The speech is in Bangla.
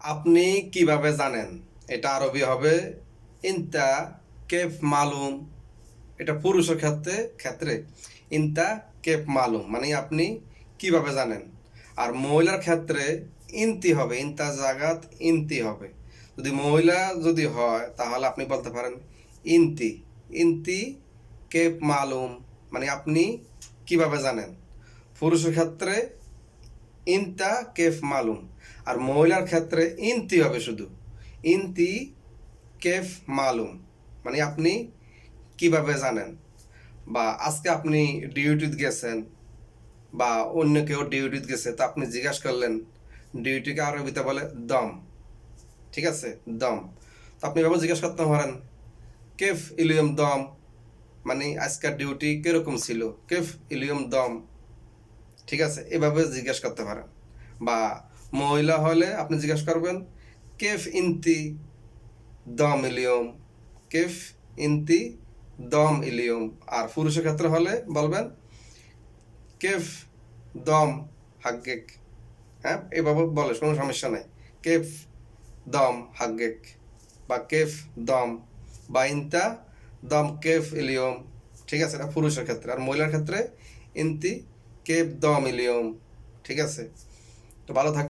আপনি কিভাবে জানেন? এটা আরবি হবে ইনতা কেফ মালুম। এটা পুরুষের ক্ষেত্রে ইনতা কেফ মালুম মানে আপনি কিভাবে জানেন। আর মহিলার ক্ষেত্রে ইনতি হবে, ইনতা জাগাত ইনতি হবে। যদি মহিলা যদি হয় তাহলে আপনি বলতে পারেন ইনতি, ইনতি কেফ মালুম মানে আপনি কিভাবে জানেন। পুরুষের ক্ষেত্রে ইনতা কেফ মালুম, আর মহিলার ক্ষেত্রে ইনতি হবে শুধু, ইনতি কেফ মালুম মানে আপনি কিভাবে জানেন। বা আজকে আপনি ডিউটিতে গেছেন বা অন্য কেউ ডিউটিতে গেছে, তো আপনি জিজ্ঞাসা করলেন, ডিউটিকে আরবিতে বলে দম, ঠিক আছে, দম। তো আপনি এভাবে জিজ্ঞাসা করতে পারেন কেফ ইলিয়ম দম মানে আজকের ডিউটি কিরকম ছিল, কেফ ইলিয়ম দম, ঠিক আছে, এভাবে জিজ্ঞাসা করতে পারেন। বা মহিলা হলে আপনি জিজ্ঞাসা করবেন কেফ ইনতি দম ইলিয়ম, কেফ ইনতি দম ইলিয়ম। আর পুরুষের ক্ষেত্রে হলে বলবেন কেফ দম হাগ্গেক। হ্যাঁ, এভাবে বলে, কোনো সমস্যা নেই। কেফ দম হাগ্গেক বা কেফ দম বা ইনতা দম কেফ ইলিয়ম, ঠিক আছে, এটা পুরুষের ক্ষেত্রে। আর মহিলার ক্ষেত্রে ইনতি কেফ দম ইলিয়ম, ঠিক আছে। তো ভালো থাক।